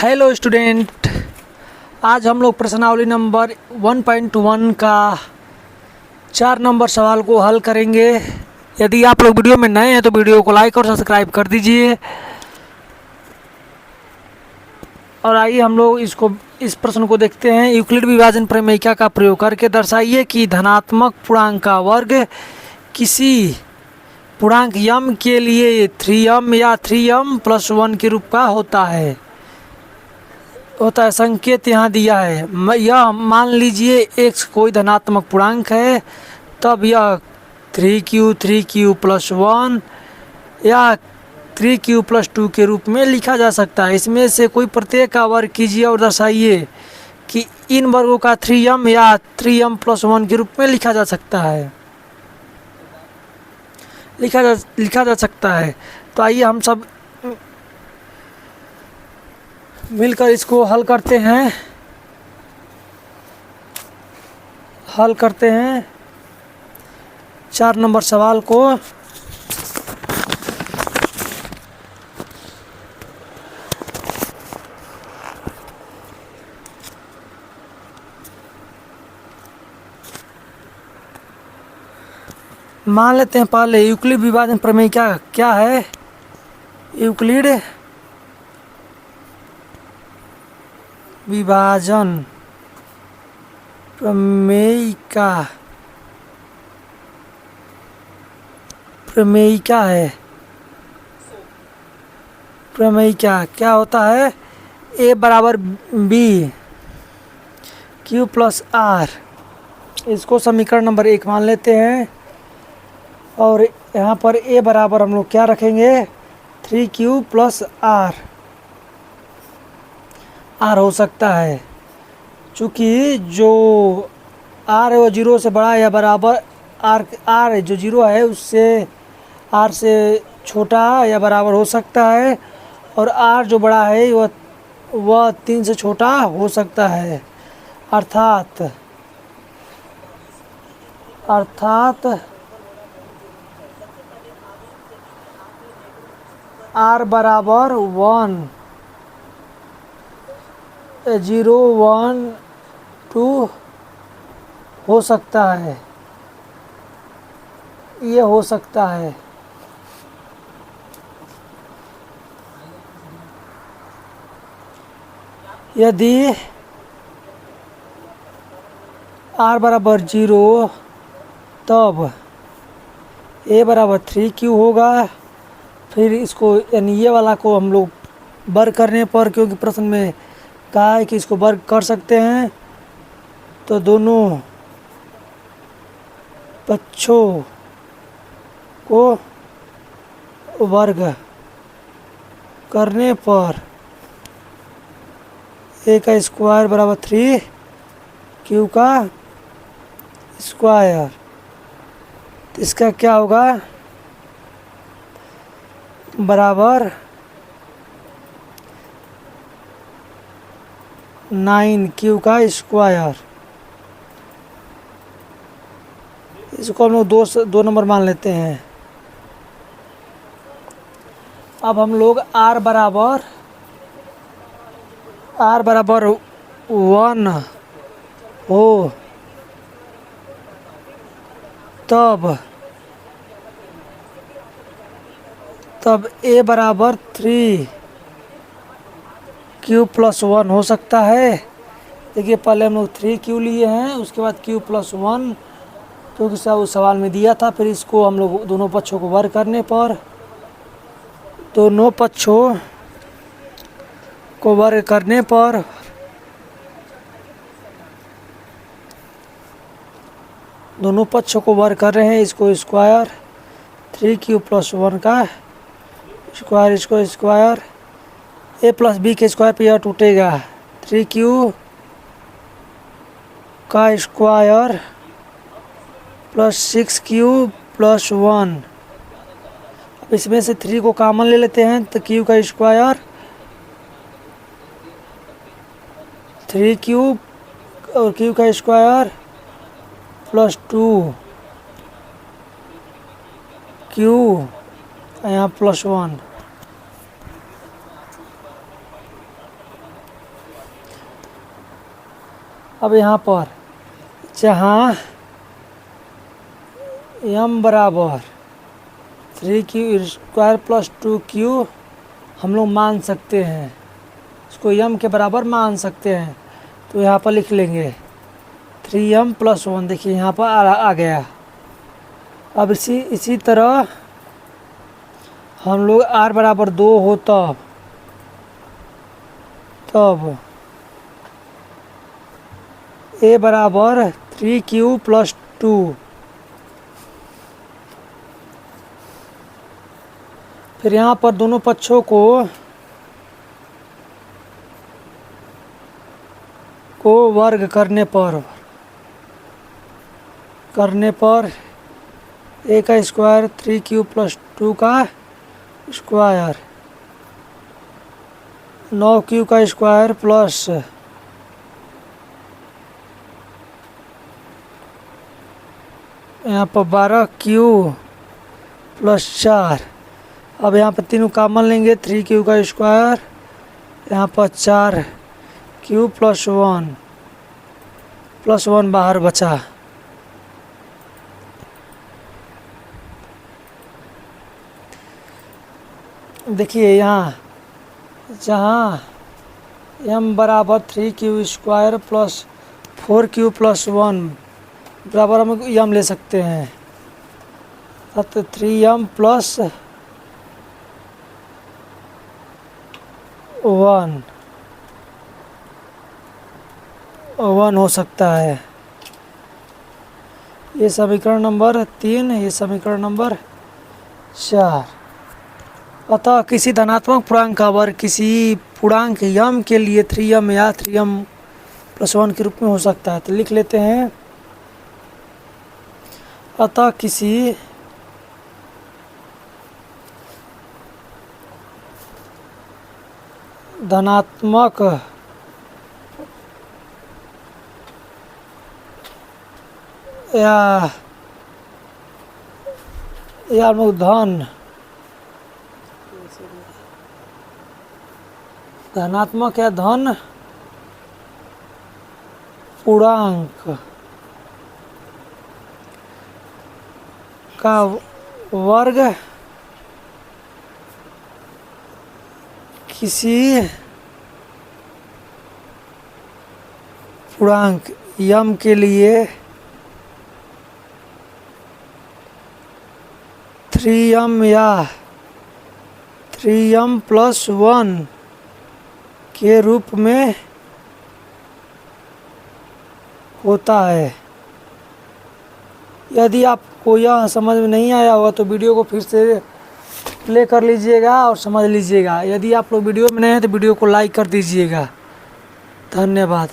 Hello student, आज हम लोग प्रश्नावली नंबर 1.1 का 4 नंबर सवाल को हल करेंगे। यदि आप लोग वीडियो में नए हैं तो वीडियो को लाइक और सब्सक्राइब कर दीजिए। और आइए हम लोग इस प्रश्न को देखते हैं। यूक्लिड विभाजन प्रमेयिका का प्रयोग करके दर्शाइए कि धनात्मक पूर्णांक का वर्ग किसी पूर्णांक m के लिए 3m या 3m+1 के रूप का होता है। संकेत यहाँ दिया है। यह मान लीजिए x कोई धनात्मक पूर्णांक है, तब यह 3q+1 या 3q+2 के रूप में लिखा जा सकता है। इसमें से कोई प्रत्येक का वर्ग कीजिए और दर्शाइए कि इन वर्गों का 3m या 3m+1 के रूप में लिखा जा सकता है। लिखा जा सकता है। तो आइए हम सब मिलकर इसको हल करते हैं। 4 नंबर सवाल को। मान लेते हैं पहले यूक्लिड विभाजन प्रमेय क्या है। यूक्लिड विभाजन प्रमेयिका है। प्रमेयिका क्या होता है? a बराबर b q+r, इसको समीकरण नंबर 1 मान लेते हैं। और यहाँ पर a बराबर हम लोग क्या रखेंगे? 3q+r हो सकता है, चूँकि जो r है वो 0 से बड़ा या बराबर r जो 0 है उससे r से छोटा या बराबर हो सकता है, और r जो बड़ा है वह 3 से छोटा हो सकता है। अर्थात r बराबर 1, 0, 1, 2 हो सकता है। ये हो सकता है। यदि r बराबर 0 तब a बराबर 3q होगा। फिर इसको यानी ये वाला को हम लोग वर्ग करने पर, क्योंकि प्रश्न में कहा है कि इसको वर्ग कर सकते हैं, तो दोनों पक्षों को वर्ग करने पर a का स्क्वायर बराबर 3q का स्क्वायर। तो इसका क्या होगा? बराबर 9q का स्क्वायर। इसको हम लोग दो नंबर मान लेते हैं। अब हम लोग r बराबर 1 हो तब a बराबर 3q+1 हो सकता है। देखिए पहले हम लोग 3q लिए हैं, उसके बाद q+1, क्योंकि उस सवाल में दिया था। फिर इसको हम लोग दोनों पक्षों को वर्ग करने पर दोनों पक्षों को वर्ग कर रहे हैं। इसको स्क्वायर 3q+1 का स्क्वायर, इसको स्क्वायर a+b के स्क्वायर पे यह टूटेगा। 3q का स्क्वायर +6q+1। अब इसमें से 3 को कॉमन ले लेते हैं, तो q का स्क्वायर 3q और q का स्क्वायर +2q यहाँ +1। अब यहाँ पर जहाँ m बराबर 3q² + 2q हम लोग मान सकते हैं, इसको m के बराबर मान सकते हैं, तो यहाँ पर लिख लेंगे 3m + 1। देखिए यहाँ पर आ गया। अब इसी तरह हम लोग r बराबर 2 हो तब a बराबर 3q + 2। फिर यहाँ पर दोनों पक्षों को वर्ग करने पर a का स्क्वायर 3q + 2 का स्क्वायर 9q का स्क्वायर प्लस यहाँ पर 12q + 4। अब यहाँ पर तीनों कॉमन लेंगे, 3q का स्क्वायर, यहाँ पर 4q + 1 बाहर बचा। देखिए यहाँ जहाँ m बराबर 3q² + 4q + 1 बराबर हम m ले सकते हैं, तो 3m + 1 हो सकता है। ये समीकरण नंबर 3, ये समीकरण नंबर 4। अतः किसी धनात्मक पूर्णांक का वर्ग किसी पूर्णांक m के लिए 3m या 3m + 1 के रूप में हो सकता है। तो लिख लेते हैं, अतः किसी धनात्मक या धनात्मक या धन पूर्णांक का वर्ग किसी पूर्णांक m के लिए 3m या 3m + 1 के रूप में होता है। यदि आपको यह समझ में नहीं आया होगा तो वीडियो को फिर से प्ले कर लीजिएगा और समझ लीजिएगा। यदि आप लोग वीडियो में नए हैं तो वीडियो को लाइक कर दीजिएगा। धन्यवाद।